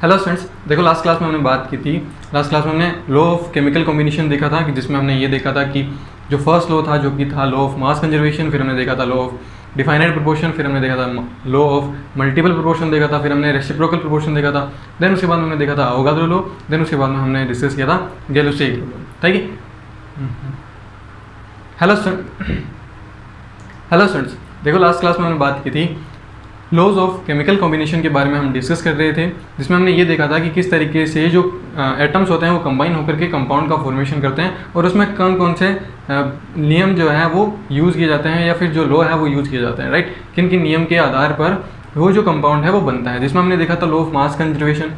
Hello students, देखो last class में हमने बात की थी। लास्ट क्लास में हमने लॉ ऑफ केमिकल कॉम्बिनेशन देखा था कि जिसमें हमने ये देखा था कि जो फर्स्ट लॉ था जो कि था लॉ ऑफ मास कंजर्वेशन, फिर हमने देखा था लॉ ऑफ डिफाइनाइट प्रोपोर्शन, फिर हमने देखा था लॉ ऑफ मल्टीपल प्रोपोर्शन देखा था, फिर हमने रेसिप्रोकल प्रोपोर्शन देखा था, देन उसके बाद हमने देखा था अवोगाद्रो लॉ, देन उसके बाद में हमने डिस्कस किया था गैलो-सेइग लॉ। ठीक है। हेलो स्टूडेंट्स, देखो लास्ट क्लास में हमने बात की थी लॉज ऑफ केमिकल कॉम्बिनेशन के बारे में हम डिस्कस कर रहे थे, जिसमें हमने ये देखा था कि किस तरीके से जो एटम्स होते हैं वो कंबाइन होकर के कंपाउंड का फॉर्मेशन करते हैं और उसमें कौन कौन से नियम जो है वो यूज़ किए जाते हैं या फिर जो लॉ है वो यूज़ किए जाते हैं, राइट। किन किन नियम के आधार पर वो जो कंपाउंड है वो बनता है, जिसमें हमने देखा था लॉ ऑफ मास कंजर्वेशन,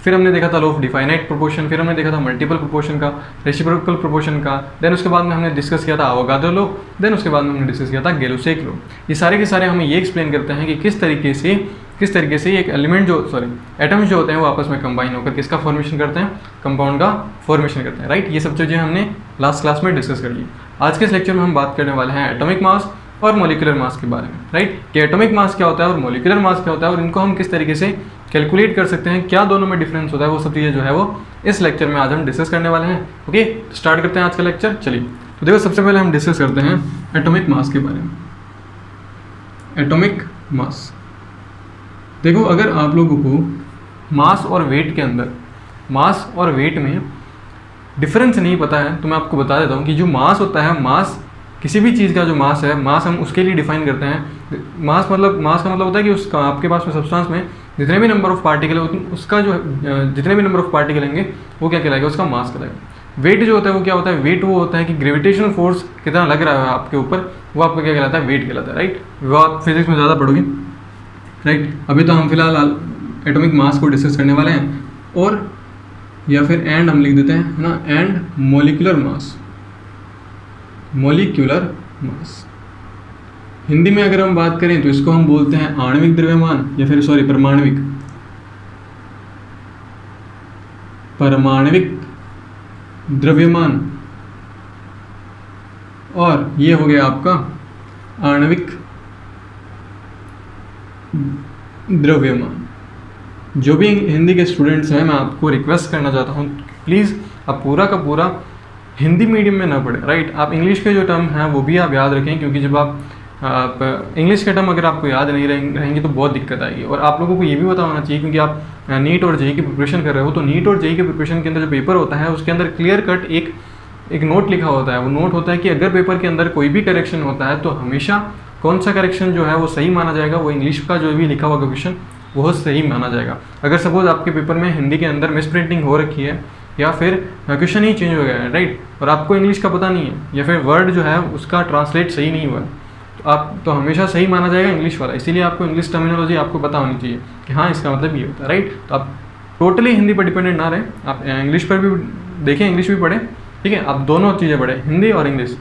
फिर हमने देखा था लॉ ऑफ डिफाइनाइट प्रोपोर्शन, फिर हमने देखा था मल्टीपल प्रोपोर्शन का, रेसिप्रोकल प्रोपोर्शन का, देन उसके बाद में हमने डिस्कस किया था अवोगाद्रो लॉ, देन उसके बाद में हमने डिस्कस किया था गैलो-सेइग लॉ। ये सारे के सारे हमें ये एक्सप्लेन करते हैं कि किस तरीके से एक एलिमेंट एटम्स जो होते हैं वो आपस में कंबाइन होकर किसका फॉर्मेशन करते हैं, कंपाउंड का फॉर्मेशन करते हैं, राइट। ये सब चीज़ें हमने लास्ट क्लास में डिस्कस कर ली। आज के इस लेक्चर में हम बात करने वाले हैं एटॉमिक मास और मोलिकुलर मास के बारे में, राइट। कि एटॉमिक मास क्या होता है और मोलिकुलर मास क्या होता है और इनको हम किस तरीके से कैलकुलेट कर सकते हैं, क्या दोनों में डिफरेंस होता है, वो सब चीज़ें जो है वो इस लेक्चर में आज हम डिस्कस करने वाले हैं। ओके, स्टार्ट करते हैं आज का लेक्चर। चलिए, तो देखो सबसे पहले हम डिस्कस करते हैं एटॉमिक मास के बारे में। एटॉमिक मास, देखो अगर आप लोगों को मास और वेट के अंदर, मास और वेट में डिफरेंस नहीं पता है तो मैं आपको बता देता हूँ कि जो मास होता है, मास किसी भी चीज़ का जो मास है, मास हम उसके लिए डिफाइन करते हैं। मास का मतलब होता है कि उसका आपके पास में सब्सटेंस में जितने भी नंबर ऑफ पार्टिकल है उसका जो जितने भी नंबर ऑफ पार्टिकल होंगे वो क्या कहलाएगा, उसका मास कहलाएगा। वेट जो होता है वो क्या होता है, वेट वो होता है कि ग्रेविटेशनल फोर्स कितना लग रहा है आपके ऊपर, वो आपका क्या कहलाता है, वेट कहलाता है, राइट। वो आप फिजिक्स में ज़्यादा पढ़ोगे, राइट। अभी तो हम फिलहाल एटॉमिक मास को डिस्कस करने वाले हैं, और या फिर एंड हम लिख देते हैं, है ना, and molecular mass. Molecular mass Hindi में अगर हम बात करें तो इसको हम बोलते हैं आणविक द्रव्यमान या फिर परमाणविक द्रव्यमान, और ये हो गया आपका आणविक द्रव्यमान। जो भी हिंदी के स्टूडेंट्स हैं, मैं आपको रिक्वेस्ट करना चाहता हूँ, प्लीज़ आप पूरा का पूरा हिंदी मीडियम में ना पढ़े, राइट। आप इंग्लिश के जो टर्म हैं वो भी आप याद रखें, क्योंकि जब आप इंग्लिश के टर्म अगर आपको याद नहीं रहेंगे तो बहुत दिक्कत आएगी। और आप लोगों को ये भी पता होना चाहिए, क्योंकि आप नीट और जेईई की प्रिपरेशन कर रहे हो, तो नीट और जेईई के प्रिपरेशन के अंदर जो पेपर होता है उसके अंदर क्लियर कट एक नोट लिखा होता है। वो नोट होता है कि अगर पेपर के अंदर कोई भी करेक्शन होता है तो हमेशा कौन सा करेक्शन जो है वो सही माना जाएगा, वो इंग्लिश का जो भी लिखा हुआ क्वेश्चन वो सही माना जाएगा। अगर सपोज आपके पेपर में हिंदी के अंदर मिस प्रिंटिंग हो रखी है या फिर क्वेश्चन ही चेंज हो गया है, राइट, और आपको इंग्लिश का पता नहीं है या फिर वर्ड जो है उसका ट्रांसलेट सही नहीं हुआ, तो हमेशा सही माना जाएगा इंग्लिश वाला। इसीलिए आपको इंग्लिश टर्मिनोलॉजी आपको पता होनी चाहिए कि हाँ इसका मतलब ये होता है, राइट। तो आप टोटली हिंदी पर डिपेंडेंट ना रहे, आप इंग्लिश पर भी देखें, इंग्लिश भी पढ़ें, ठीक है। आप दोनों चीज़ें पढ़ें, हिंदी और इंग्लिश,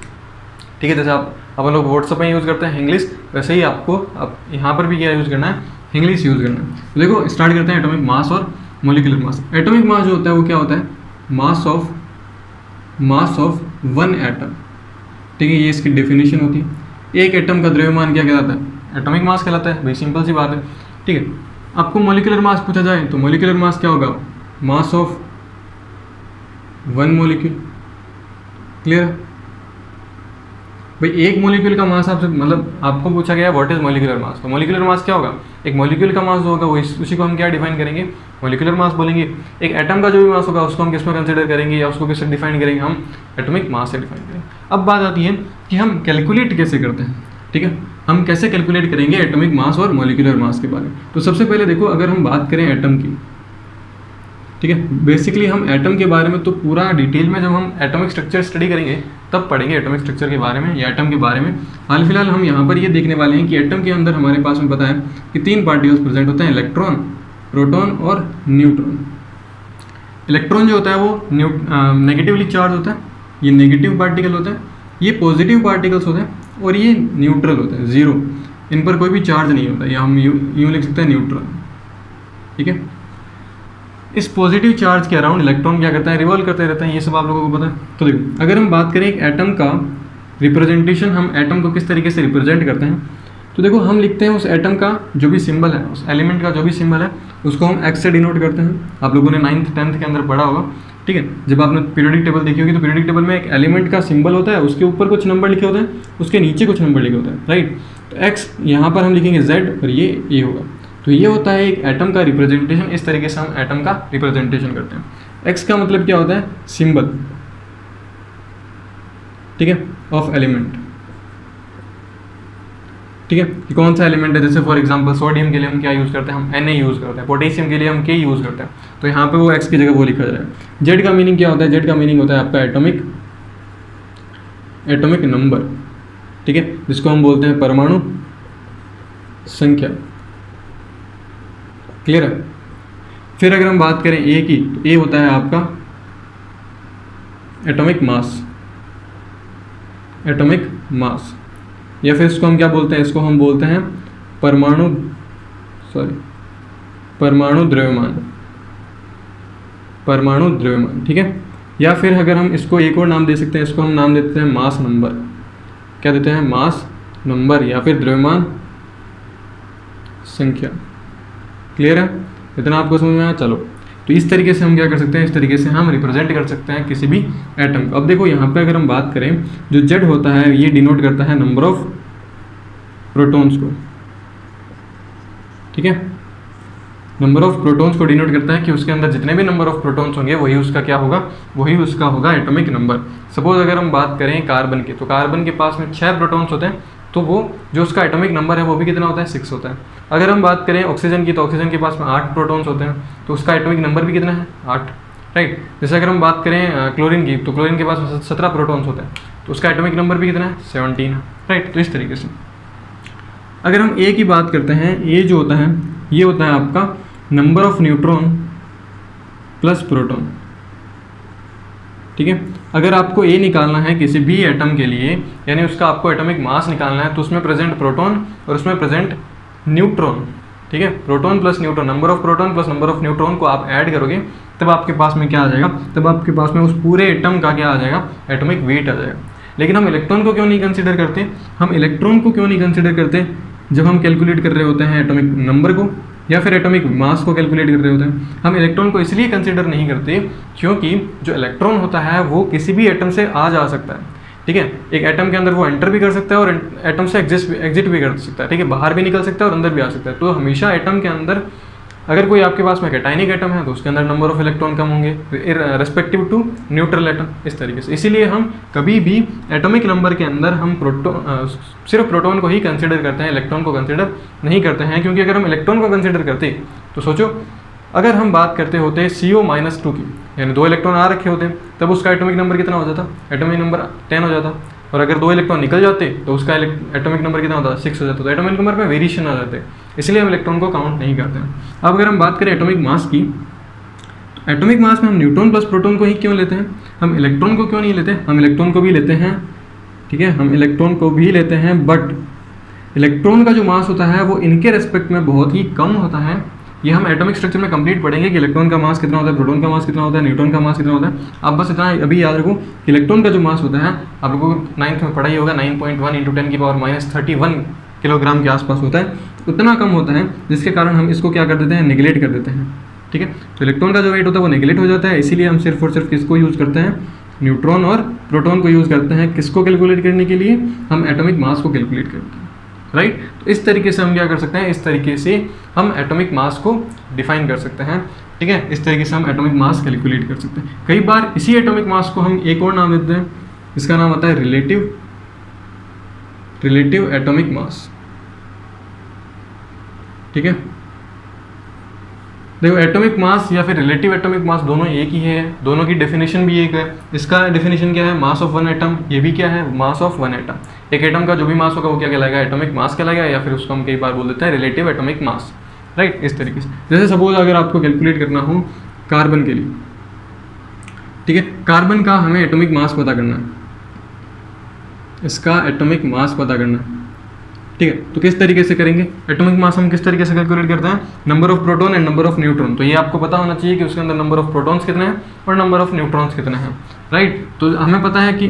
ठीक है। जैसे अपन लोग व्हाट्सएप में यूज़ करते हैं इंग्लिश, वैसे ही आपको अब यहाँ पर भी क्या यूज़ करना है, इंग्लिश यूज़ करना है। तो देखो स्टार्ट करते हैं एटॉमिक मास और मोलिकुलर मास। एटॉमिक मास जो होता है वो क्या होता है, मास ऑफ वन एटम, ठीक है। ये इसकी डेफिनेशन होती है। एक एटम का द्रव्यमान क्या कहलाता है, एटॉमिक मास कहलाता है, भाई सिंपल सी बात है, ठीक है। आपको मोलिकुलर मास पूछा जाए तो मोलिकुलर मास क्या होगा, mass of one molecule. Clear है भाई, एक मोलिक्यूल का मास आपसे, मतलब आपको पूछा गया व्हाट इज मोलिकुलर मास, तो मोलिकुलर मास क्या होगा, एक मोलिक्यूल का मास जो होगा वो उसी को हम क्या डिफाइन करेंगे, मोलिकुलर मास बोलेंगे। एक एटम का जो भी मास होगा उसको हम किस में कंसिडर करेंगे या उसको किससे डिफाइन करेंगे, हम एटॉमिक मास से डिफाइन करेंगे। अब बात आती है कि हम कैलकुलेट कैसे करते हैं, ठीक है। हम कैसे कैलकुलेट करेंगे एटॉमिक मास और मोलिकुलर मास के बारे में। तो सबसे पहले देखो, अगर हम बात करें एटम की, ठीक है, बेसिकली हम एटम के बारे में तो पूरा डिटेल में जब हम एटॉमिक स्ट्रक्चर स्टडी करेंगे तब पढ़ेंगे एटॉमिक स्ट्रक्चर के बारे में या एटम के बारे में। हाल फिलहाल हम यहाँ पर ये देखने वाले हैं कि एटम के अंदर हमारे पास में पता है कि 3 पार्टिकल्स प्रेजेंट होते हैं, इलेक्ट्रॉन, प्रोटॉन और न्यूट्रॉन। इलेक्ट्रॉन जो होता है वो नेगेटिवली चार्ज होता है, ये नेगेटिव पार्टिकल होता है, ये पॉजिटिव पार्टिकल्स होते हैं, और ये न्यूट्रल होते हैं, जीरो, इन पर कोई भी चार्ज नहीं होता, या हम यूँ लिख सकते हैं न्यूट्रल, ठीक है। इस पॉजिटिव चार्ज के अराउंड इलेक्ट्रॉन क्या करता है, रिवॉल्व करते रहते हैं, ये सब आप लोगों को पता है। तो देखो, अगर हम बात करें एक एटम का रिप्रेजेंटेशन, हम एटम को किस तरीके से रिप्रेजेंट करते हैं, तो देखो हम लिखते हैं उस एटम का जो भी सिंबल है, उस एलिमेंट का जो भी सिंबल है उसको हम एक्स से डिनोट करते हैं। आप लोगों ने 9th 10th के अंदर पढ़ा होगा, ठीक है। जब आपने पीरियोडिक टेबल देखी होगी तो पीरियोडिक टेबल में एक एलिमेंट का सिंबल होता है, उसके ऊपर कुछ नंबर लिखे होते हैं, उसके नीचे कुछ नंबर लिखे होते हैं, राइट। तो एक्स यहाँ पर हम लिखेंगे जेड और ये होगा। तो ये होता है एक एटम का रिप्रेजेंटेशन। इस तरीके से हम एटम का रिप्रेजेंटेशन करते हैं। एक्स का मतलब क्या होता है? सिंबल, ठीक है, ऑफ एलिमेंट, ठीक है, कि कौन सा एलिमेंट है। जैसे फॉर एग्जांपल सोडियम के लिए हम क्या यूज़ करते हैं? हम Na यूज़ करते हैं। पोटेशियम के लिए हम K यूज़ करते हैं। तो यहाँ पे वो X की जगह वो लिखा जाएगा। जेड का मीनिंग क्या होता है? जेड का मीनिंग होता है आपका एटॉमिक नंबर, ठीक है, जिसको हम बोलते हैं परमाणु संख्या। क्लियर है? फिर अगर हम बात करें ए की, तो ए होता है आपका एटॉमिक मास, या फिर इसको हम क्या बोलते हैं? इसको हम बोलते हैं परमाणु द्रव्यमान, ठीक है। या फिर अगर हम इसको एक और नाम दे सकते हैं, इसको हम नाम देते हैं मास नंबर। क्या देते हैं? मास नंबर या फिर द्रव्यमान संख्या। क्लियर है? इतना आपको समझ में आया? चलो, तो इस तरीके से हम क्या कर सकते हैं? इस तरीके से हम रिप्रेजेंट कर सकते हैं किसी भी एटम को। अब देखो यहाँ पे अगर हम बात करें, जो जेड होता है ये डिनोट करता है नंबर ऑफ प्रोटॉन्स को, ठीक है। नंबर ऑफ प्रोटॉन्स को डिनोट करता है कि उसके अंदर जितने भी नंबर ऑफ प्रोटॉन्स होंगे वही उसका क्या होगा? वही उसका होगा एटॉमिक नंबर। सपोज अगर हम बात करें कार्बन की, तो कार्बन के पास में 6 प्रोटॉन्स होते हैं, तो वो जो उसका एटॉमिक नंबर है वो भी कितना होता है? 6 होता है। अगर हम बात करें ऑक्सीजन की, तो ऑक्सीजन के पास में 8 प्रोटॉन्स होते हैं, तो उसका एटॉमिक नंबर भी कितना है? 8, राइट। जैसे अगर हम बात करें क्लोरीन की, तो क्लोरीन के पास में 17 प्रोटॉन्स होते हैं, तो उसका एटॉमिक नंबर भी कितना है? 17 है, राइट। तो इस तरीके से अगर हम ए की बात करते हैं, ए जो होता है ये होता है आपका number of neutron plus proton, ठीक है। अगर आपको ए निकालना है किसी भी एटम के लिए, यानी उसका आपको एटॉमिक मास निकालना है, तो उसमें प्रेजेंट प्रोटॉन और उसमें प्रेजेंट न्यूट्रॉन, ठीक है। Proton plus neutron, number of proton plus number of neutron को आप ऐड करोगे, तब आपके पास में क्या आ जाएगा? तब आपके पास में उस पूरे एटम का क्या आ जाएगा? एटॉमिक वेट आ जाएगा। लेकिन हम इलेक्ट्रॉन को क्यों नहीं कंसीडर करते? हम इलेक्ट्रॉन को क्यों नहीं कंसीडर करते जब हम कैलकुलेट कर रहे होते हैं एटॉमिक नंबर को या फिर एटॉमिक मास को कैलकुलेट कर रहे होते हैं? हम इलेक्ट्रॉन को इसलिए कंसीडर नहीं करते क्योंकि जो इलेक्ट्रॉन होता है वो किसी भी एटम से आ जा सकता है, ठीक है। एक एटम के अंदर वो एंटर भी कर सकता है और एटम से एग्जिट भी कर सकता है, ठीक है। बाहर भी निकल सकता है और अंदर भी आ सकता है। तो हमेशा एटम के अंदर अगर कोई आपके पास में कैटायनिक एटम है तो उसके अंदर नंबर ऑफ इलेक्ट्रॉन कम होंगे रेस्पेक्टिव टू न्यूट्रल एटम, इस तरीके से। इसीलिए हम कभी भी एटॉमिक नंबर के अंदर हम सिर्फ प्रोटॉन को ही कंसिडर करते हैं, इलेक्ट्रॉन को कंसिडर नहीं करते हैं। क्योंकि अगर हम इलेक्ट्रॉन को कंसिडर करते तो सोचो, अगर हम बात करते होते CO-2 की, यानी 2 इलेक्ट्रॉन आ रखे होते, तब उसका एटॉमिक नंबर कितना हो जाता? एटॉमिक नंबर 10 हो जाता। और अगर 2 इलेक्ट्रॉन निकल जाते तो उसका एटॉमिक नंबर कितना होता? 6 हो जाता। तो एटॉमिक नंबर में वेरिएशन आ जाते, इसलिए हम इलेक्ट्रॉन को काउंट नहीं करते हैं। अब अगर हम बात करें एटॉमिक मास की, तो एटॉमिक मास में हम न्यूट्रॉन प्लस प्रोटॉन को ही क्यों लेते हैं? हम इलेक्ट्रॉन को क्यों नहीं लेते? हम इलेक्ट्रॉन को भी लेते हैं, ठीक है, हम इलेक्ट्रॉन को भी लेते हैं, बट इलेक्ट्रॉन का जो मास होता है वो इनके रेस्पेक्ट में बहुत ही कम होता है। ये हम एटॉमिक स्ट्रक्चर में कंप्लीट पढ़ेंगे कि इलेक्ट्रॉन का मास कितना होता है, प्रोटॉन का मास कितना होता है, न्यूट्रॉन का मास कितना होता है। आप बस इतना अभी याद रखो, इलेक्ट्रॉन का जो मास होता है, आप लोगों को 9th में पढ़ा ही होगा, 9.1 × 10⁻³ किलोग्राम के आसपास होता है। उतना कम होता है जिसके कारण हम इसको क्या कर देते हैं? नेगलेक्ट कर देते हैं, ठीक है। तो इलेक्ट्रॉन का जो वेट होता है वो नेगलेक्ट हो जाता है, इसीलिए हम सिर्फ और सिर्फ किसको यूज़ करते हैं? न्यूट्रॉन और प्रोटॉन को यूज़ करते हैं। किसको कैलकुलेट करने के लिए? हम एटॉमिक मास को कैलकुलेट करते हैं, राइट। तो इस तरीके से हम क्या कर सकते हैं? इस तरीके से हम एटॉमिक मास को डिफाइन कर सकते हैं, ठीक है। इस तरीके से हम एटॉमिक मास कैलकुलेट कर सकते हैं। कई बार इसी एटॉमिक मास को हम एक और नाम देते हैं, इसका नाम आता है रिलेटिव एटॉमिक मास, ठीक है। देखो, एटॉमिक मास या फिर रिलेटिव एटॉमिक मास दोनों एक ही है, दोनों की डेफिनेशन भी एक है। इसका डेफिनेशन क्या है? Mass of one atom. ये भी क्या है? Mass of one atom. एक एटम का जो भी मास होगा वो क्या कहलाएगा? एटॉमिक मास कहलाएगा, या फिर उसको हम कई बार बोल देते हैं रिलेटिव एटॉमिक मास, राइट। इस तरीके से जैसे सपोज अगर आपको कैलकुलेट करना हो कार्बन के लिए, ठीक है, कार्बन का हमें एटॉमिक मास पता करना है, इसका एटॉमिक मास पता करना है, ठीक है। तो किस तरीके से करेंगे? एटॉमिक मास हम किस तरीके से कैलकुलेट करते हैं? Number of proton and number of neutron. तो ये आपको पता होना चाहिए कि उसके अंदर नंबर ऑफ प्रोटॉन्स कितने हैं और नंबर ऑफ न्यूट्रॉन्स कितने हैं, राइट। तो हमें पता है कि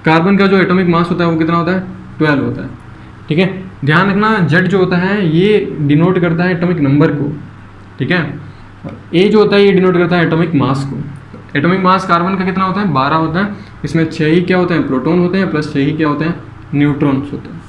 कार्बन का जो एटॉमिक मास होता है वो कितना होता है? 12 होता है, ठीक है। ध्यान रखना जेड जो होता है ये डिनोट करता है एटॉमिक नंबर को, ठीक है, और ए जो होता है ये डिनोट करता है एटॉमिक मास को। एटॉमिक मास कार्बन का कितना होता है 12 होता है, इसमें 6 ही क्या होते हैं प्रोटॉन होते हैं प्लस 6 ही क्या होते हैं न्यूट्रॉन्स होते हैं,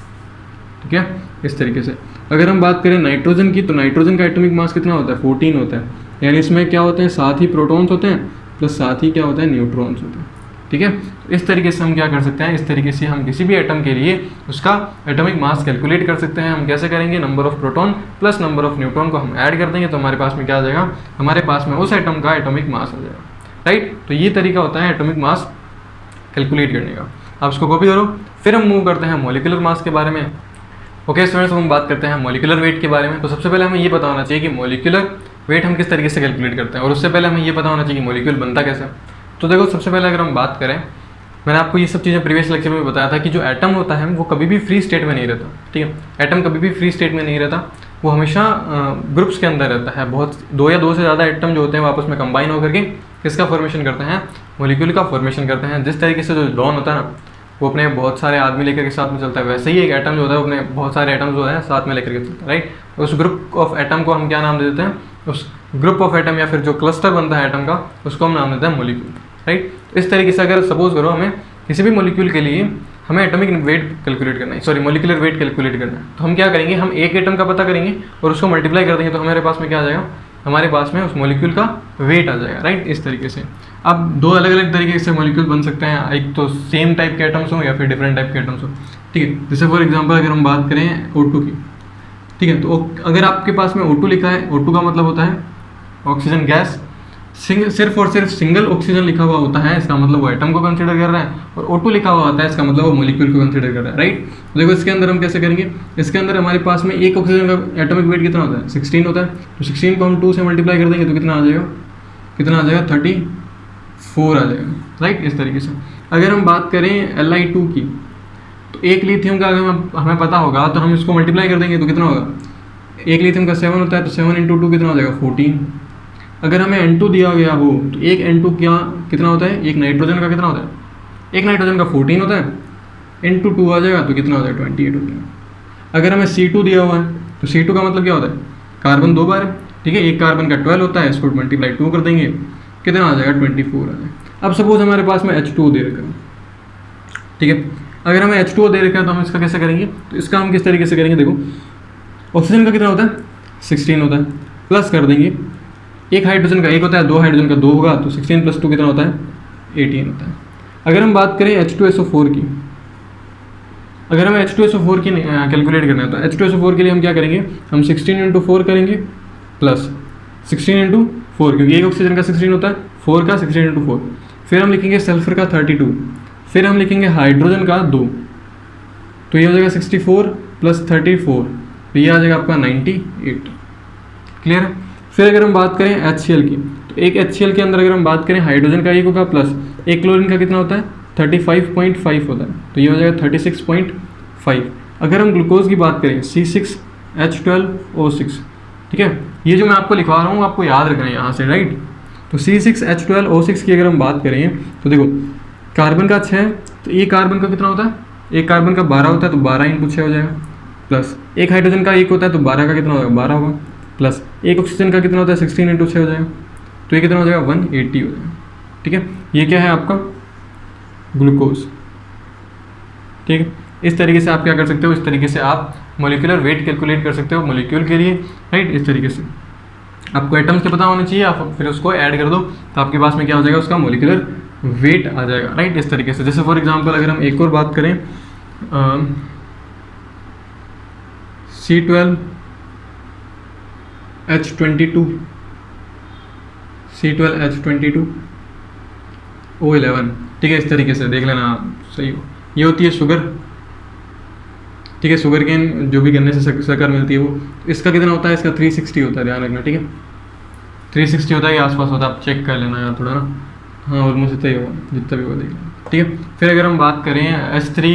ठीक है। इस तरीके से अगर हम बात करें नाइट्रोजन की, तो नाइट्रोजन का एटॉमिक मास कितना होता है 14 होता है, यानी इसमें क्या होते हैं 7 ही प्रोटॉन्स होते हैं प्लस 7 ही क्या होता है न्यूट्रॉन्स होते हैं, ठीक है। इस तरीके से हम क्या कर सकते हैं, इस तरीके से हम किसी भी एटम के लिए उसका एटॉमिक मास कैलकुलेट कर सकते हैं। हम कैसे करेंगे, number of proton plus number of neutron को हम ऐड कर देंगे तो हमारे पास में क्या आ जाएगा, हमारे पास में उस एटम का एटॉमिक मास आ जाएगा, राइट। तो ये तरीका होता है एटॉमिक मास कैलकुलेट करने का। आप इसको कॉपी करो। फिर हम मूव करते हैं मॉलिक्यूलर मास के बारे में। ओके स्टूडेंट्स, हम बात करते हैं मॉलिक्यूलर वेट के बारे में। तो सबसे पहले हमें ये पता होना चाहिए कि मॉलिक्यूलर वेट हम किस तरीके से कैलकुलेट करते हैं, और उससे पहले हमें ये पता होना चाहिए कि मॉलिक्यूल बनता कैसे। तो देखो सबसे पहले अगर हम बात करें, मैंने आपको ये सब चीज़ें प्रीवियस लेक्चर में बताया था कि जो एटम होता है वो कभी भी फ्री स्टेट में नहीं रहता, ठीक है। एटम कभी भी फ्री स्टेट में नहीं रहता, वो हमेशा ग्रुप्स के अंदर रहता है। बहुत 2 या 2 से ज़्यादा एटम जो होते हैं वो आपस में कंबाइन होकर के किसका फॉर्मेशन करते हैं, मॉलिक्यूल का फॉर्मेशन करते हैं। जिस तरीके से जो लॉन होता है ना वो अपने बहुत सारे आदमी लेकर के साथ में चलता है, वैसे ही एक एटम जो होता है वो अपने बहुत सारे एटम जो है साथ में लेकर के चलता है, राइट। उस ग्रुप ऑफ एटम को हम क्या नाम दे देते हैं, उस ग्रुप ऑफ एटम या फिर जो क्लस्टर बनता है एटम का उसको हम नाम देते हैं मॉलिक्यूल, राइट। इस तरीके से अगर सपोज करो हमें किसी भी मॉलिक्यूल के लिए हमें एटॉमिक वेट कैलकुलेट करना है, सॉरी मॉलिक्यूलर वेट कैलकुलेट करना है, तो हम क्या करेंगे, हम एक एटम का पता करेंगे और उसको मल्टीप्लाई कर देंगे तो हमारे पास में क्या आ जाएगा, हमारे पास में उस मॉलिक्यूल का वेट आ जाएगा, राइट। इस तरीके से अब 2 अलग अलग तरीके से मॉलिक्यूल बन सकते हैं, एक तो सेम टाइप के एटम्स हो या फिर डिफरेंट टाइप के एटम्स हो, ठीक है। जैसे फॉर एग्जांपल अगर हम बात करें O2 की, ठीक है, तो अगर आपके पास में O2 लिखा है, O2 का मतलब होता है ऑक्सीजन गैस, सिर्फ और सिर्फ सिंगल ऑक्सीजन लिखा हुआ होता है, इसका मतलब वो एटम को कंसीडर कर रहा है, और O2 लिखा हुआ होता है इसका मतलब वो मॉलिक्यूल को कंसीडर कर रहा है, राइट। देखो इसके अंदर हम कैसे करेंगे, इसके अंदर हमारे पास में एक ऑक्सीजन का एटॉमिक वेट कितना होता है 16 होता है, तो 16 को हम 2 से मल्टीप्लाई कर देंगे तो कितना आ जाएगा, 34 आ जाएगा, राइट। इस तरीके से अगर हम बात करें Li2 की, तो एक लिथियम का अगर हमें पता होगा तो हम इसको मल्टीप्लाई कर देंगे तो कितना होगा, एक लिथियम का 7 होता है तो 7 × 2 कितना हो जाएगा 14। अगर हमें N2 दिया गया हो तो एक N2 कितना होता है, एक नाइट्रोजन का कितना होता है, एक नाइट्रोजन का 14 होता है, N2 2 आ जाएगा तो कितना हो जाएगा 28 हो जाएगा। अगर हमें C2 दिया हुआ है तो C2 का मतलब क्या होता है, कार्बन 2 बार है, ठीक है, एक कार्बन का 12 होता है, इसको मल्टीप्लाई 2 कर देंगे कितना आ जाएगा 24 आ जाएगा। अब सपोज हमारे पास में H2O दे रखा है, ठीक है, अगर हमें H2O दे रखा है तो हम इसका कैसे करेंगे, तो इसका हम किस तरीके से करेंगे, देखो ऑक्सीजन का कितना होता है 16 होता है, प्लस कर देंगे एक हाइड्रोजन का 1 होता है, 2 हाइड्रोजन का 2 होगा तो 16 + 2 कितना होता है 18 होता है। अगर हम बात करें H2SO4 की, अगर हमें H2SO4 की कैलकुलेट करना है तो H2SO4 के लिए हम क्या करेंगे, हम 16 × 4 करेंगे प्लस 16 × 4, क्योंकि एक ऑक्सीजन का 16 होता है, 4 का 16 × 4, फिर हम लिखेंगे सल्फर का 32, फिर हम लिखेंगे हाइड्रोजन का 2, तो ये हो जाएगा 64 + 34, तो ये आ जाएगा आपका 98। क्लियर है। फिर अगर हम बात करें HCl की, तो एक HCl के अंदर अगर हम बात करें हाइड्रोजन का 1 होगा प्लस एक क्लोरीन का कितना होता है 35.5 होता है, तो ये हो जाएगा 36.5। अगर हम ग्लूकोज की बात करें C6H12O6, ठीक है, ये जो मैं आपको लिखवा रहा हूँ आपको याद रखना है यहाँ से, राइट। तो C6H12O6 की अगर हम बात करें तो देखो कार्बन का 6, तो एक कार्बन का कितना होता है, एक कार्बन का 12 होता है तो 12 × 6 हो जाएगा, प्लस एक हाइड्रोजन का 1 होता है तो 12 का कितना होगा 12 होगा, प्लस एक ऑक्सीजन का कितना होता है 16 × 6 हो जाएगा, तो ये कितना हो जाएगा 180 हो जाएगा, ठीक है। ये क्या है आपका ग्लूकोज, ठीक है। इस तरीके से आप क्या कर सकते हो, इस तरीके से आप मॉलिक्यूलर वेट कैलकुलेट कर सकते हो मॉलिक्यूल के लिए, राइट। इस तरीके से आपको एटम्स के पता होने चाहिए, आप फिर उसको ऐड कर दो तो आपके पास में क्या हो जाएगा, उसका मॉलिक्यूलर वेट आ जाएगा, राइट। इस तरीके से जैसे फॉर एग्जांपल अगर हम एक और बात करें C12H22O11, ठीक है। इस तरीके से देख लेना सही हो, ये होती है शुगर, ठीक है, शुगर केन जो भी गन्ने से शक्कर मिलती है वो, इसका कितना होता है, इसका 360 होता है, ध्यान रखना, ठीक है, 360 होता है, ये आसपास होता है, आप चेक कर लेना यार थोड़ा ना, हाँ ऑलमोस्ट इतना ही होगा, जितना भी होगा देख लेना, ठीक है। फिर अगर हम बात करें H3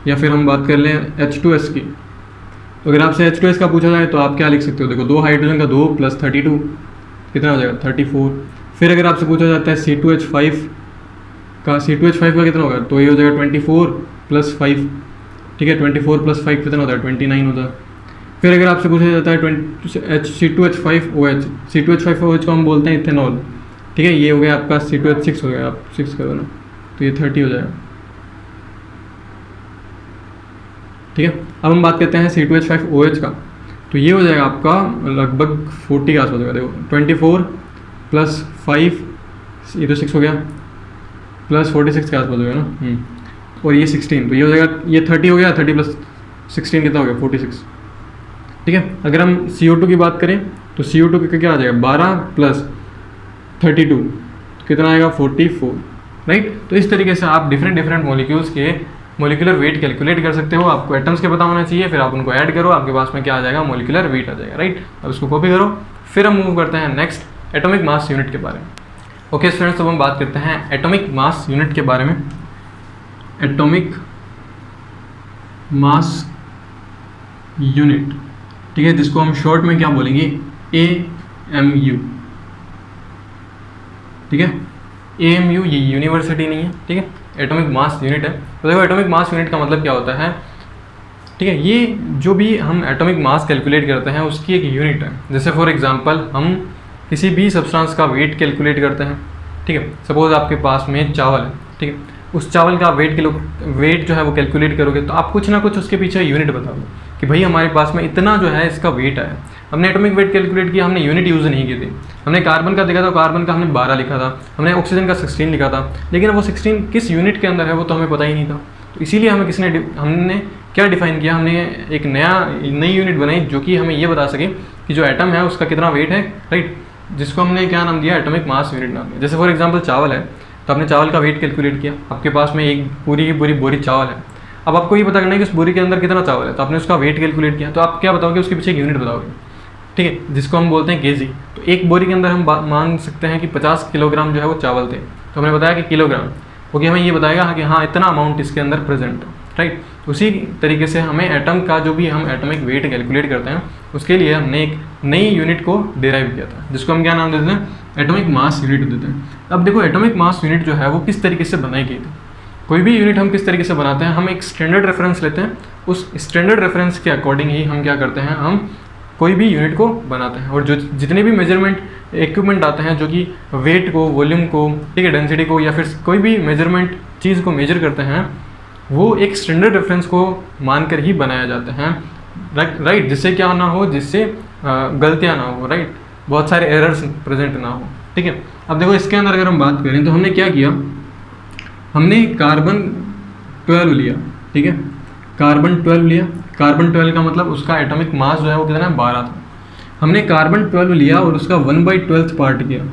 या फिर हम बात कर लें H2S की, तो अगर आपसे H2S का पूछा जाए तो आप क्या लिख सकते हो, देखो 2 हाइड्रोजन का 2 + 32 कितना हो जाएगा 34। फिर अगर आपसे पूछा जाता है C2H5 का कितना होगा, तो ये हो जाएगा 24 + 5, ठीक है, 24 + 5 कितना होता है, 29 होता है। फिर अगर आपसे पूछा जाता है C2H5OH, C2H5OH को हम बोलते हैं इथेनॉल, ठीक है, ये हो गया आपका C2H6 हो गया, आप 6 करो ना तो ये 30 हो जाएगा, ठीक है। अब हम बात करते हैं C2H5OH का, तो ये हो जाएगा आपका लगभग 40 के आसपास होगा। देखो 24 + 5 ये तो 6 हो गया, + 46 के आसपास हो गया ना, और ये 16, तो ये हो जाएगा, ये 30 हो गया, 30 + 16 कितना हो गया, 46, ठीक है। अगर हम CO2 की बात करें तो CO2 का क्या आ जाएगा, 12 + 32 तो कितना आएगा, 44, राइट। तो इस तरीके से आप डिफरेंट मॉलिक्यूल्स के मोलिकुलर वेट कैलकुलेट कर सकते हो। आपको एटम्स के पता होना चाहिए, फिर आप उनको ऐड करो, आपके पास में क्या आ जाएगा, मोलिकुलर वेट आ जाएगा, राइट। अब इसको कॉपी करो। फिर हम मूव करते हैं नेक्स्ट एटॉमिक मास यूनिट के बारे में। ओके स्टूडेंट्स, अब हम बात करते हैं एटॉमिक मास यूनिट के बारे में। एटॉमिक मास यूनिट, ठीक है, जिसको हम शॉर्ट में क्या बोलेंगे, AMU, ठीक है। AMU ये यूनिवर्सिटी नहीं है, ठीक है, एटॉमिक मास यूनिट है। तो देखो एटॉमिक मास यूनिट का मतलब क्या होता है, ठीक है, ये जो भी हम एटॉमिक मास कैलकुलेट करते हैं उसकी एक यूनिट है। जैसे फॉर एग्जांपल हम किसी भी सब्सटेंस का वेट कैलकुलेट करते हैं, ठीक है। सपोज आपके पास में चावल है, ठीक है, उस चावल का वेट जो है वो कैलकुलेट करोगे तो आप कुछ ना कुछ उसके पीछे यूनिट बताओगे कि भाई हमारे पास में इतना जो है इसका वेट है। हमने एटॉमिक वेट कैलकुलेट किया, हमने यूनिट यूज़ नहीं की थी। हमने कार्बन का देखा था, कार्बन का हमने 12 लिखा था, हमने ऑक्सीजन का 16 लिखा था, लेकिन वो 16 किस यूनिट के अंदर है वो तो हमें पता ही नहीं था। तो इसीलिए हमने क्या डिफाइन किया, हमने एक नई यूनिट बनाई जो कि हमें ये बता सके कि जो एटम है उसका कितना वेट है, राइट, जिसको हमने क्या नाम दिया, एटॉमिक मास यूनिट नाम दिया। जैसे फॉर एग्जाम्पल चावल है, तो आपने चावल का वेट कैलकुलेट किया, आपके पास में एक पूरी की पूरी बोरी चावल है। अब आपको ये पता करना है कि उस बोरी के अंदर कितना चावल है, तो आपने उसका वेट कैलकुलेट किया, तो आप क्या बताओगे, उसके पीछे एक यूनिट बताओगे, ठीक है, जिसको हम बोलते हैं केजी। तो एक बोरी के अंदर हम मान सकते हैं कि 50 किलोग्राम जो है वो चावल थे, तो हमने बताया कि किलोग्राम, क्योंकि हमें ये बताएगा कि हाँ इतना अमाउंट इसके अंदर प्रेजेंट है, राइट। उसी तरीके से हमें एटम का जो भी हम एटॉमिक वेट कैलकुलेट करते हैं उसके लिए हमने एक नई यूनिट को डिराइव किया था, जिसको हम क्या नाम देते हैं, एटॉमिक मास यूनिट देते हैं। अब देखो एटॉमिक मास यूनिट जो है वो किस तरीके से बनाई गई थी। कोई भी यूनिट हम किस तरीके से बनाते हैं, हम एक स्टैंडर्ड रेफरेंस लेते हैं, उस स्टैंडर्ड रेफरेंस के अकॉर्डिंग ही हम क्या करते हैं, हम कोई भी यूनिट को बनाते हैं। और जो जितने भी मेजरमेंट इक्विपमेंट आते हैं जो कि वेट को, वॉल्यूम को, ठीक है, डेंसिटी को, या फिर कोई भी मेजरमेंट चीज़ को मेजर करते हैं, वो एक स्टैंडर्ड रेफरेंस को मानकर ही बनाया जाते हैं, राइट, जिससे क्या ना हो, जिससे गलतियाँ ना हो, राइट, बहुत सारे एरर्स प्रेजेंट ना हो, ठीक है। अब देखो इसके अंदर अगर हम बात करें तो हमने क्या किया, हमने कार्बन 12 लिया, ठीक है, कार्बन 12 लिया। कार्बन 12 का मतलब उसका एटॉमिक मास जो है वो कितना है, 12 था। हमने कार्बन 12 लिया और उसका 1/12 पार्ट किया,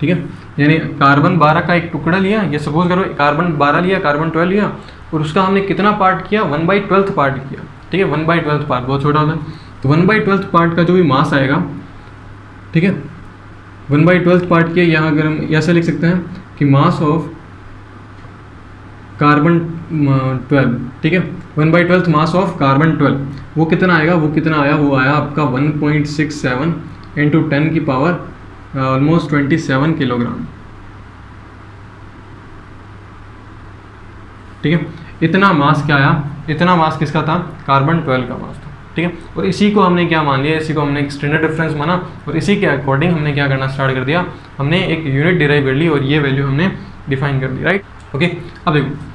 ठीक है, यानी कार्बन 12 का एक टुकड़ा लिया, ये सपोज करो कार्बन 12 लिया, कार्बन 12 लिया, और उसका हमने कितना पार्ट किया, 1/12 पार्ट किया, ठीक है, 1/12 पार्ट बहुत छोटा होता है। तो 1/12 पार्ट का जो भी मास आएगा, ठीक है, 1/12 पार्ट किया, यहाँ अगर हम ऐसे लिख सकते हैं कि मास ऑफ कार्बन 12, ठीक है, 1/12 मास ऑफ कार्बन 12 वो कितना आएगा, वो कितना आया, वो आया आपका 1.67 × 10 की पावर ऑलमोस्ट 27 किलोग्राम, ठीक है। इतना मास क्या आया, इतना मास किसका था, कार्बन 12 का मास था, ठीक है। और इसी को हमने क्या मान लिया, इसी को हमने एक स्टैंडर्ड रेफरेंस माना, और इसी के अकॉर्डिंग हमने क्या करना स्टार्ट कर दिया, हमने एक यूनिट डिराइव कर ली और ये वैल्यू हमने डिफाइन कर दी, राइट, ओके। अब देखो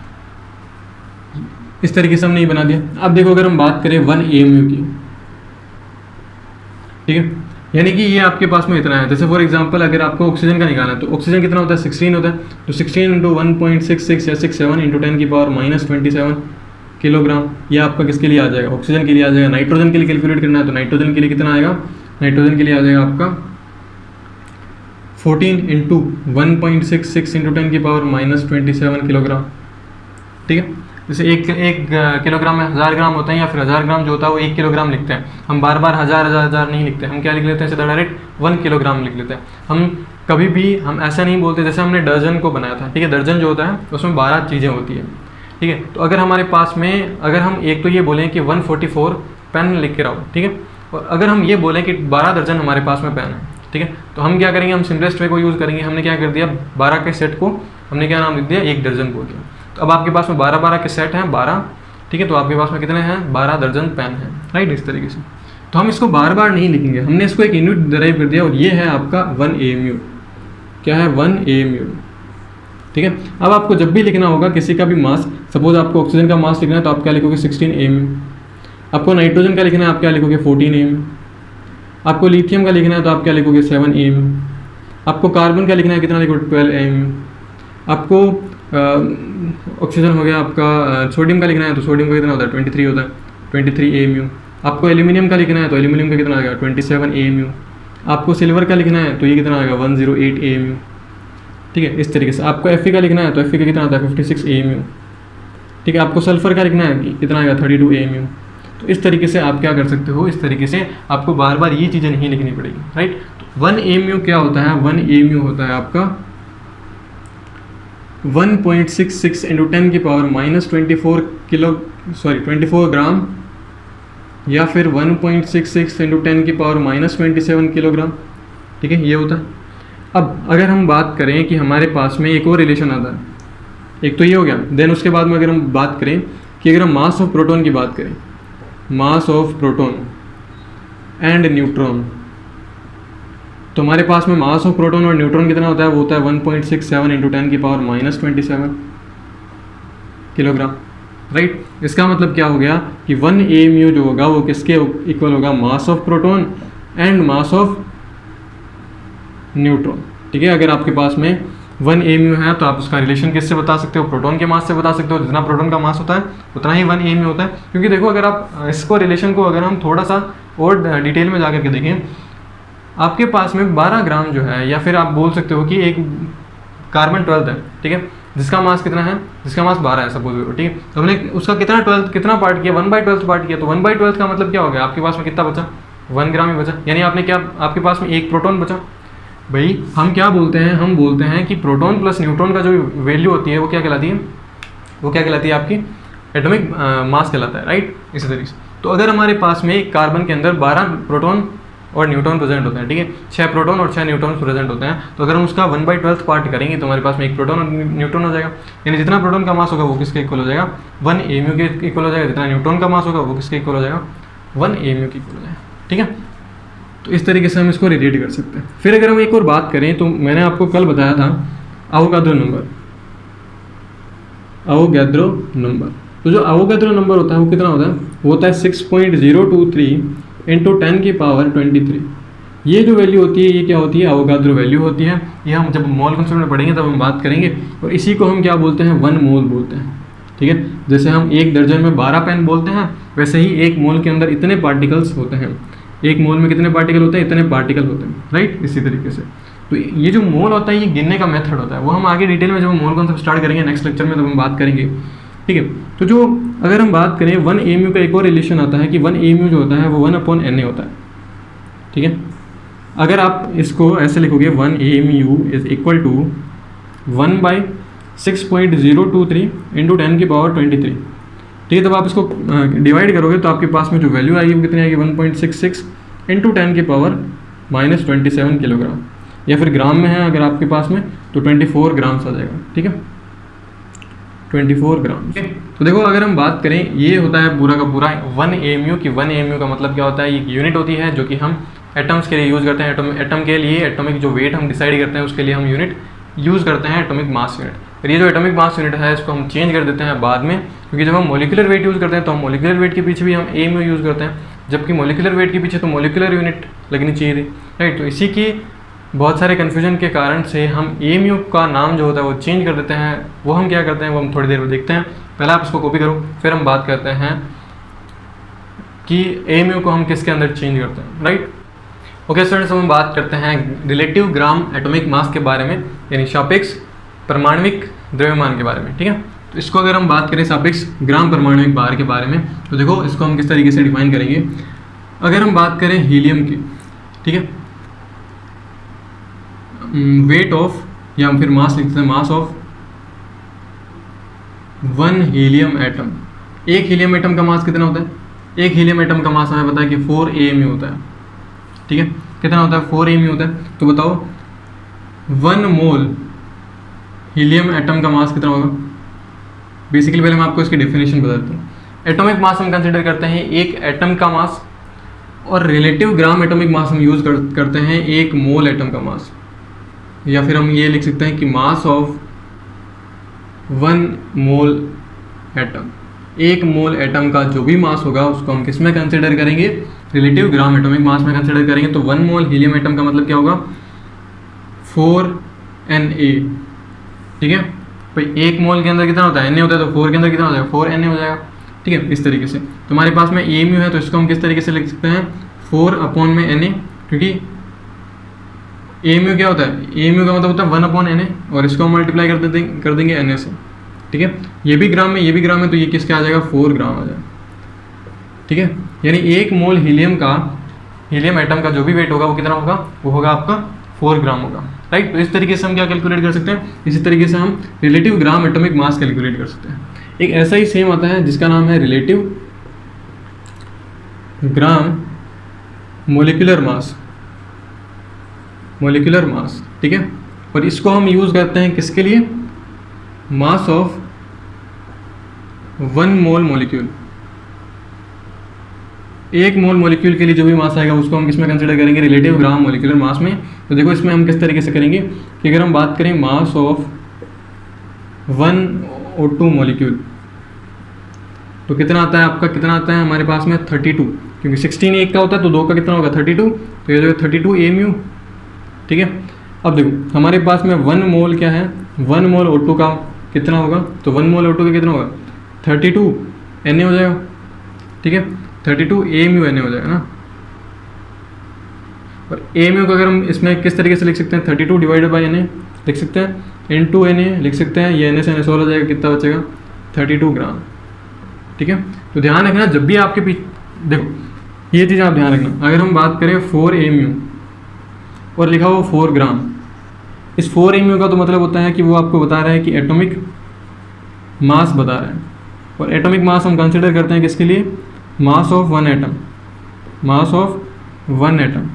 इस तरीके से हमने ये बना दिया। अब देखो अगर हम बात करें 1 AMU की, ठीक है, यानी कि ये आपके पास में इतना है। जैसे फॉर एग्जांपल अगर आपको ऑक्सीजन का निकालना है तो ऑक्सीजन कितना होता है, 16 होता है, तो 16 × 1.66 या 67 × 10 की पावर -27 किलोग्राम, ये आपका किसके लिए आ जाएगा, ऑक्सीजन के लिए आ जाएगा। नाइट्रोजन के लिए कैलकुलेट करना है तो नाइट्रोजन के लिए कितना आएगा, नाइट्रोजन के लिए आ जाएगा आपका 14 × 1.66 × 10 की पावर -27 किलोग्राम, ठीक है। जैसे एक किलोग्राम में 1000 ग्राम होता है, या फिर 1000 ग्राम जो होता है वो 1 किलोग्राम लिखते हैं। हम बार बार हज़ार नहीं लिखते, हम क्या लिख लेते हैं, सीधा डायरेक्ट 1 किलोग्राम लिख लेते हैं। हम कभी भी हम ऐसा नहीं बोलते, जैसे हमने दर्जन को बनाया था, ठीक है, दर्जन जो होता है उसमें 12 चीज़ें होती है, ठीक है। तो अगर हमारे पास में, अगर हम एक तो ये बोलें कि 144 पेन लिख के रहो, ठीक है, और अगर हम ये बोलें कि 12 दर्जन हमारे पास में पेन है, ठीक है, तो हम क्या करेंगे, हम सिंपलेस्ट वे को यूज़ करेंगे। हमने क्या कर दिया, 12 के सेट को हमने क्या नाम लिख दिया, 1 दर्जन बोल दिया। तो अब आपके पास में 12 के सेट हैं, 12, ठीक है, तो आपके पास में कितने हैं, 12 दर्जन पेन हैं, राइट, इस तरीके से। तो हम इसको बार बार नहीं लिखेंगे, हमने इसको एक यूनिट डराइव कर दिया और ये है आपका 1 AMU। क्या है, 1 AMU, ठीक है। अब आपको जब भी लिखना होगा किसी का भी मास, सपोज आपको ऑक्सीजन का मास लिखना है तो आप क्या लिखोगे, 16 AMU। आपको नाइट्रोजन का लिखना है, आप क्या लिखोगे, 14 AMU। आपको लिथियम का लिखना है तो आप क्या लिखोगे, 7 AMU। आपको कार्बन का लिखना है, कितना लिखोगे, 12 AMU। आपको ऑक्सीजन हो गया, आपका सोडियम का लिखना है तो सोडियम का कितना होता है, 23 होता है, 23 AMU। आपको एल्यूमिनियम का लिखना है तो एल्यूमिनियम का कितना आएगा, 27 AMU। आपको सिल्वर का लिखना है तो ये कितना आएगा, 108 AMU, ठीक है, इस तरीके से। आपको Fe का लिखना है तो Fe का कितना आता है, 56 AMU, ठीक है। आपको सल्फर का लिखना है कि कितना आएगा, 32 AMU। तो इस तरीके से आप क्या कर सकते हो, इस तरीके से आपको बार बार ये चीज़ें नहीं लिखनी पड़ेगी, राइट। तो 1 AMU क्या होता है, 1 AMU होता है आपका 1.66 इंटू 10 की पावर -24 ग्राम, या फिर 1.66 इंटू 10 की पावर -27 किलोग्राम, ठीक है, ये होता है। अब अगर हम बात करें कि हमारे पास में एक और रिलेशन आता है, एक तो ये हो गया, देन उसके बाद में अगर हम बात करें कि अगर हम मास ऑफ प्रोटॉन की बात करें, mass of proton and neutron, तो हमारे पास में मास ऑफ प्रोटॉन और न्यूट्रॉन कितना होता है, वो होता है 1.67 इंटू 10 की पावर -27 किलोग्राम, राइट। इसका मतलब क्या हो गया कि 1 AMU जो होगा वो किसके इक्वल होगा, mass of proton and mass of neutron, ठीक है। अगर आपके पास में 1 AMU है तो आप उसका रिलेशन किससे बता सकते हो, प्रोटॉन के मास से बता सकते हो। जितना प्रोटॉन का मास होता है उतना ही 1 AMU होता है, क्योंकि देखो अगर आप इसको रिलेशन को अगर हम थोड़ा सा और डिटेल में जाकर के देखें, आपके पास में 12 ग्राम जो है, या फिर आप बोल सकते हो कि एक कार्बन 12 है, ठीक है, जिसका मास कितना है, जिसका मास 12 है सपोज, ठीक है। तो हमने उसका कितना पार्ट किया, 1/12 पार्ट किया, तो 1/12 का मतलब क्या हो गया, आपके पास में कितना बचा, 1 ग्राम ही बचा, यानी आपने क्या, आपके पास में एक प्रोटॉन बचा। भाई हम क्या बोलते हैं, हम बोलते हैं कि प्रोटॉन प्लस न्यूट्रॉन का जो वैल्यू होती है वो क्या कहलाती है, वो क्या कहलाती है, आपकी एटॉमिक मास कहलाता है, राइट, इसी तरीके से। तो अगर हमारे पास में एक कार्बन के अंदर 12 प्रोटॉन और न्यूट्रॉन प्रेजेंट होते हैं, ठीक है, 6 प्रोटॉन और 6 न्यूट्रॉन प्रेजेंट होते हैं, तो अगर हम उसका 1/12 पार्ट करेंगे तो हमारे पास में एक प्रोटॉन और न्यूट्रॉन हो जाएगा, यानी जितना प्रोटॉन का मास होगा वो किसके इक्वल हो जाएगा, 1 AMU के इक्वल हो जाएगा, जितना न्यूट्रॉन का मास होगा वो किसके इक्वल हो जाएगा, 1 AMU के इक्वल हो जाएगा, ठीक है। तो इस तरीके से हम इसको रिलेट कर सकते हैं। फिर अगर हम एक और बात करें तो मैंने आपको कल बताया था अवोगाद्रो नंबर, अवोगाद्रो नंबर, तो जो अवोगाद्रो नंबर होता है वो कितना होता है, वो होता है 6.023 इंटू 10 की पावर 23। ये जो वैल्यू होती है ये क्या होती है, अवोगाद्रो वैल्यू होती है। ये हम जब मोल कॉन्सेप्ट में पढ़ेंगे तब हम बात करेंगे, और इसी को हम क्या बोलते हैं, 1 मोल बोलते हैं, ठीक है। जैसे हम एक दर्जन में 12 पेन बोलते हैं, वैसे ही एक मोल के अंदर इतने पार्टिकल्स होते हैं, एक मोल में कितने पार्टिकल होते हैं, इतने पार्टिकल होते हैं, राइट, इसी तरीके से। तो ये जो मोल होता है ये गिनने का मेथड होता है, वो हम आगे डिटेल में जब हम मोल कॉन्सेप्ट स्टार्ट करेंगे नेक्स्ट लेक्चर में तब हम बात करेंगे, ठीक है। तो जो अगर हम बात करें 1 AMU का एक और रिलेशन आता है कि 1 AMU जो होता है वो 1/Na होता है, ठीक है। अगर आप इसको ऐसे लिखोगे 1 AMU is equal to 1/6.023 into 10 की पावर 23, ठीक है। तब आप इसको डिवाइड करोगे तो आपके पास में जो वैल्यू आएगी वो कितनी आएगी, 1.66 इंटू 10 की पावर -27 किलोग्राम, या फिर ग्राम में है अगर आपके पास में तो 24 ग्राम्स आ जाएगा, ठीक है, 24 ग्राम। तो देखो अगर हम बात करें, ये होता है पूरा का पूरा 1 AMU की 1 AMU का मतलब क्या होता है, ये यूनिट होती है जो कि हम एटम्स के लिए यूज़ करते हैं। एटम के लिए एटॉमिक जो वेट हम डिसाइड करते हैं उसके लिए हम यूनिट यूज़ करते हैं एटॉमिक मास यूनिट। और ये जो एटॉमिक मास यूनिट है इसको हम चेंज कर देते हैं बाद में, क्योंकि जब हम मोलिकुलर वेट यूज़ करते हैं तो हम मोलिकुलर वेट के पीछे भी हम AMU यूज़ करते हैं, जबकि मोलिकुलर वेट के पीछे तो मोलिकुलर यूनिट लगनी चाहिए थी, राइट। तो इसी की बहुत सारे कन्फ्यूजन के कारण से हम AMU का नाम जो होता है वो चेंज कर देते हैं। वो हम क्या करते हैं वो हम थोड़ी देर में देखते हैं। पहले आप इसको कॉपी करो, फिर हम बात करते हैं कि AMU को हम किसके अंदर चेंज करते हैं, राइट। ओके स्टूडेंट्स, हम बात करते हैं रिलेटिव ग्राम एटॉमिक मास के बारे में, यानी सापेक्ष परमाणविक द्रव्यमान के बारे में, ठीक है। तो इसको अगर हम बात करें सापेक्ष ग्राम परमाणविक भार के बारे में, तो देखो इसको हम किस तरीके से डिफाइन करेंगे। अगर हम बात करें हीलियम की, ठीक है, वेट ऑफ, या हम फिर मास लिखते हैं, मास ऑफ 1 हीलियम एटम। एक हीलियम एटम का मास कितना होता है, एक हीलियम एटम का मास हमें पता है कि 4 AMU होता है, ठीक है। कितना होता है, 4 AMU होता है। तो बताओ 1 मोल हीलियम एटम का मास कितना होगा। बेसिकली पहले मैं आपको इसकी डेफिनेशन बता देता हूँ। एटॉमिक मास हम कंसिडर करते हैं एक एटम का मास, और रिलेटिव ग्राम एटॉमिक मास हम यूज़ करते हैं एक मोल एटम का मास, या फिर हम ये लिख सकते हैं कि मास ऑफ 1 मोल एटम। एक मोल एटम का जो भी मास होगा उसको हम किस में कंसिडर करेंगे, रिलेटिव ग्राम एटॉमिक मास में कंसिडर करेंगे। तो 1 मोल हीलियम एटम का मतलब क्या होगा, 4Na, ठीक है। भाई 1 मोल के अंदर कितना होता है, Na होता है, तो 4 के अंदर कितना हो जाएगा, 4Na हो जाएगा, ठीक है। इस तरीके से तो हमारे पास में AMU है, तो इसको हम किस तरीके से लिख सकते हैं, 4/Na, क्योंकि AMU क्या होता है, AMU का मतलब होता है 1/Na, और इसको हम मल्टीप्लाई कर देंगे Na से, ठीक है। ये भी ग्राम में, ये भी ग्राम है, तो ये किसका आ जाएगा, 4 ग्राम आ जाएगा, ठीक है। यानी 1 मोल हीलियम एटम का जो भी वेट होगा वो कितना होगा, वो होगा आपका 4 ग्राम होगा, राइट। तो इस तरीके से हम क्या कैलकुलेट कर सकते हैं, इसी तरीके से हम relative gram atomic mass calculate कर सकते हैं। एक ऐसा ही सेम आता है जिसका नाम है रिलेटिव ग्राम मोलिकुलर मास, ठीक है। और इसको हम यूज़ करते हैं किसके लिए, mass of 1 mole molecule. 1 mole molecule के लिए जो भी मास आएगा उसको हम किसमें कंसिडर करेंगे, रिलेटिव ग्राम मोलिकुलर मास में। तो देखो इसमें हम किस तरीके से करेंगे कि अगर हम बात करें मास ऑफ 1 O2 मॉलिक्यूल, तो कितना आता है आपका, कितना आता है हमारे पास में 32, क्योंकि 16 1 का होता है, तो 2 का कितना होगा 32, तो ये जो 32 AMU, ठीक है। अब देखो हमारे पास में 1 मोल क्या है, 1 मोल O2 का कितना होगा, तो 1 मोल O2 का कितना होगा, 32 Na हो जाएगा, ठीक है। 32 AMU Na हो जाएगा ना। और AMU को अगर हम इसमें किस तरीके से लिख सकते हैं, 32 डिवाइडेड बाई Na लिख सकते हैं, इनटू Na लिख सकते हैं, ये Na से Na सोल्व हो जाएगा, कितना बचेगा 32 ग्राम, ठीक है। तो ध्यान रखना जब भी आपके पीछे, देखो ये चीज़ आप ध्यान रखना, अगर हम बात करें 4 AMU और लिखा हो 4 ग्राम, इस 4 AMU का तो मतलब होता है कि वो आपको बता रहा है कि एटॉमिक मास बता रहा है। और एटॉमिक मास हम कंसिडर करते हैं किसके लिए, mass of 1 atom, mass of 1 atom,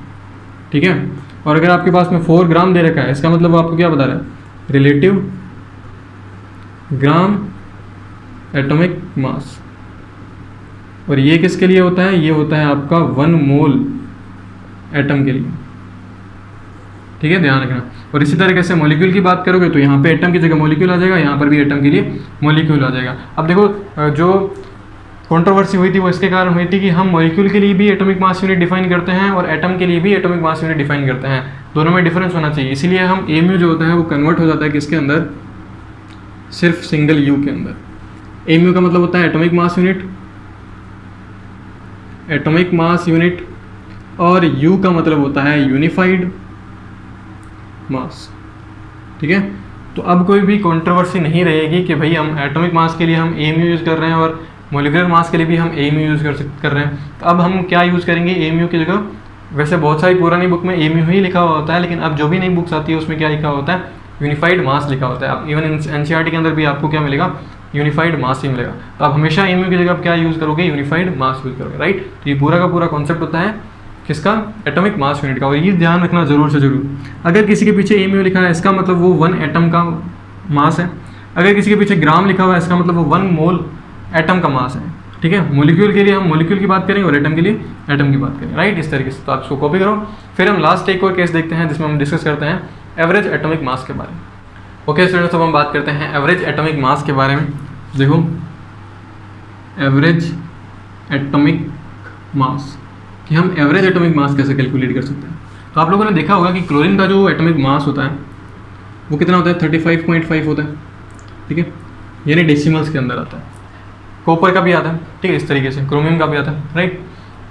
ठीक है। और अगर आपके पास में 4 ग्राम दे रखा है, इसका मतलब वो आपको क्या बता रहा है, रिलेटिव ग्राम एटॉमिक मास। और ये किसके लिए होता है, ये होता है आपका 1 मोल एटम के लिए, ठीक है, ध्यान रखना। और इसी तरीके से मॉलिक्यूल की बात करोगे तो यहाँ पे एटम की जगह मॉलिक्यूल आ जाएगा, यहाँ पर भी एटम के लिए मॉलिक्यूल आ जाएगा। अब देखो जो कंट्रोवर्सी हुई थी वो इसके कारण हुई थी कि हम मॉलिक्यूल के लिए भी एटॉमिक मास यूनिट डिफाइन करते हैं और एटम के लिए भी एटॉमिक मास यूनिट डिफाइन करते हैं, दोनों में डिफरेंस होना चाहिए। इसीलिए हम AMU जो होता है वो कन्वर्ट हो जाता है किसके अंदर, सिर्फ सिंगल U के अंदर। AMU का मतलब होता है एटॉमिक मास यूनिट, और U का मतलब होता है यूनिफाइड मास, ठीक है। तो अब कोई भी कंट्रोवर्सी नहीं रहेगी कि भाई हम एटॉमिक मास के लिए हम AMU यूज़ कर रहे हैं और मॉलिक्यूलर मास के लिए भी हम AMU यूज़ कर रहे हैं। तो अब हम क्या यूज़ करेंगे AMU की जगह, वैसे बहुत सारी पुरानी बुक में AMU ही लिखा हुआ होता है, लेकिन अब जो भी नई बुक्स आती है उसमें क्या लिखा होता है, यूनिफाइड मास लिखा होता है। अब इवन NCERT के अंदर भी आपको क्या मिलेगा, यूनिफाइड मास ही मिलेगा। तो आप हमेशा AMU की जगह क्या यूज़ करोगे, यूनिफाइड मास यूज़ करोगे, राइट। तो ये पूरा का पूरा कॉन्सेप्ट होता है किसका, एटॉमिक मास यूनिट का। और ये ध्यान रखना ज़रूर से ज़रूर, अगर किसी के पीछे AMU लिखा है इसका मतलब वो 1 एटम का मास है, अगर किसी के पीछे ग्राम लिखा हुआ है इसका मतलब वो 1 मोल एटम का मास है, ठीक है। मॉलिक्यूल के लिए हम मॉलिक्यूल की बात करेंगे और एटम के लिए एटम की बात करेंगे, राइट। इस तरीके से तो आप इसको कॉपी करो। फिर हम लास्ट एक और केस देखते हैं जिसमें हम डिस्कस करते हैं एवरेज एटॉमिक मास के बारे में। ओके स्टूडेंट्स, अब हम बात करते हैं एवरेज एटॉमिक मास के बारे में। देखो एवरेज एटॉमिक मास, कि हम एवरेज एटॉमिक मास कैसे कैलकुलेट कर सकते हैं। तो आप लोगों ने देखा होगा कि क्लोरीन का जो एटॉमिक मास होता है वो कितना होता है, 35.5 होता है, ठीक है, यानी डेसिमल्स के अंदर आता है। कॉपर का भी आता है, ठीक है, इस तरीके से क्रोमियम का भी आता है, राइट।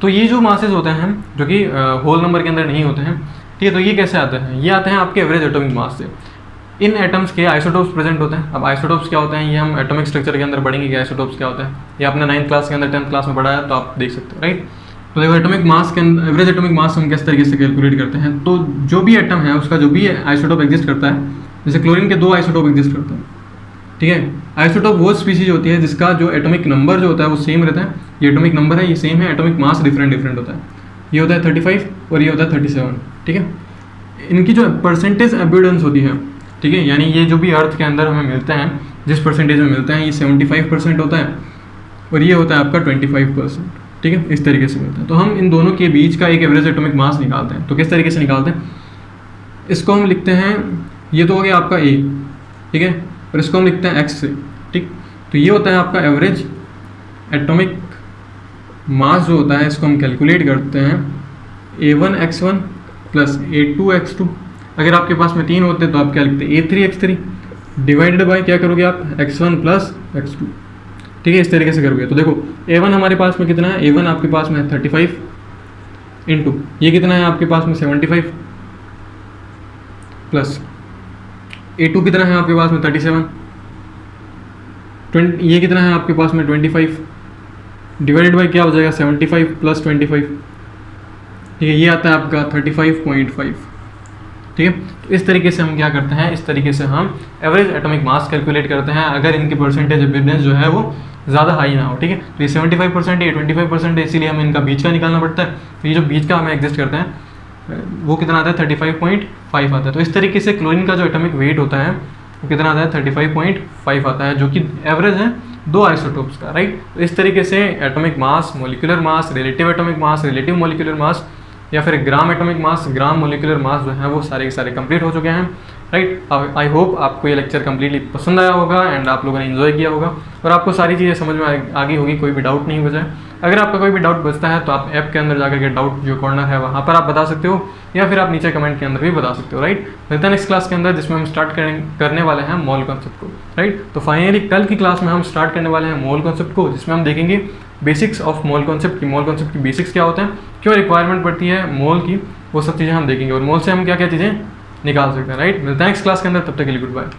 तो ये जो मासेस होते हैं जो कि होल नंबर के अंदर नहीं होते हैं, ठीक है, तो ये कैसे आते हैं, ये आते हैं आपके एवरेज एटॉमिक मास से। इन एटम्स के आइसोटोप्स प्रेजेंट होते हैं। अब आइसोटोप्स क्या होते हैं ये हम एटॉमिक स्ट्रक्चर के अंदर पढ़ेंगे कि आइसोटोप्स क्या होता है, ये आपने 9th क्लास के अंदर 10th क्लास में पढ़ा है, तो आप देख सकते हो, राइट। तो देखो एटॉमिक मास के अंदर एवरेज एटॉमिक मास हम किस तरीके से कैलकुलेट करते हैं। तो जो भी एटम है उसका जो भी आइसोटोप एग्जिस्ट करता है, जैसे क्लोरीन के 2 आइसोटोप एग्जिस्ट करते हैं, ठीक है। आइसोटोप वो स्पीसीज होती है जिसका जो एटॉमिक नंबर जो होता है वो सेम रहता है, ये एटॉमिक नंबर है ये सेम है, एटॉमिक मास डिफरेंट होता है, ये होता है 35 और ये होता है 37, ठीक है। इनकी जो परसेंटेज एब्यूडेंस होती है, ठीक है, यानी ये जो भी अर्थ के अंदर हमें मिलते हैं जिस परसेंटेज में मिलते हैं, ये 75% होता है, और ये होता है आपका 25%, ठीक है, इस तरीके से होता है। तो हम इन दोनों के बीच का एक एवरेज एटॉमिक मास निकालते हैं। तो किस तरीके से निकालते हैं, इसको हम लिखते हैं, ये तो हो गया आपका ए, ठीक है, और इसको हम लिखते हैं एक्स से, ठीक। तो ये होता है आपका एवरेज एटॉमिक मास जो होता है, इसको हम कैलकुलेट करते हैं A1x1 प्लस A2x2। अगर आपके पास में 3 होते तो आप क्या लिखते हैं, A3x3 डिवाइडेड बाय क्या करोगे आप, x1 प्लस x2, ठीक है, इस तरीके से करोगे। तो देखो A1 हमारे पास में कितना है, A1 आपके पास में है 35 इंटू ये कितना है आपके पास में 75 प्लस A2 कितना है आपके पास में 37, ये कितना है आपके पास में 25 डिवाइडेड बाय क्या हो जाएगा 75 प्लस 25, ठीक है, ये आता है आपका 35.5, ठीक है। तो इस तरीके से हम क्या करते हैं, इस तरीके से हम एवरेज एटॉमिक मास कैलकुलेट करते हैं अगर इनकी परसेंटेज अवेयरनेस जो है वो ज़्यादा हाई ना हो, ठीक है। तो ये 75% ये 25% है, इसीलिए हमें इनका बीच का निकालना पड़ता है। तो ये जो बीच का हमें एग्जिस्ट करते हैं वो कितना आता है 35.5 आता है। तो इस तरीके से क्लोरीन का जो एटॉमिक वेट होता है वो कितना आता है 35.5 आता है, जो कि एवरेज है 2 आइसोटोप्स का, राइट। तो इस तरीके से atomic mass, molecular mass, relative atomic mass, relative molecular mass या फिर gram atomic mass, gram molecular mass जो है वो सारे के सारे कंप्लीट हो चुके हैं, राइट। आई होप आपको ये लेक्चर कम्प्लीटली पसंद आया होगा एंड आप लोगों ने एंजॉय किया होगा और आपको सारी चीज़ें समझ में आ गई होगी, कोई भी डाउट नहीं बचा है। अगर आपका कोई भी डाउट बचता है तो आप ऐप के अंदर जाकर के डाउट जो कॉर्नर है वहाँ पर आप बता सकते हो, या फिर आप नीचे कमेंट के अंदर भी बता सकते हो, राइट। मिलता है नेक्स्ट क्लास के अंदर जिसमें हम स्टार्ट करने वाले हैं मोल कॉन्सेप्ट को, राइट। तो फाइनली कल की क्लास में हम स्टार्ट करने वाले हैं मोल कॉन्सेप्ट को, जिसमें हम देखेंगे बेसिक्स ऑफ मोल कॉन्सेप्ट की, मोल कॉन्सेप्ट की बेसिक्स क्या होते हैं, क्यों रिक्वायरमेंट पड़ती है मोल की, वो सब चीज़ें हम देखेंगे और मोल से हम क्या क्या चीज़ें निकाल सकते हैं, राइट। मिलता है नेक्स्ट क्लास के अंदर, तब तक के लिए गुड बाय।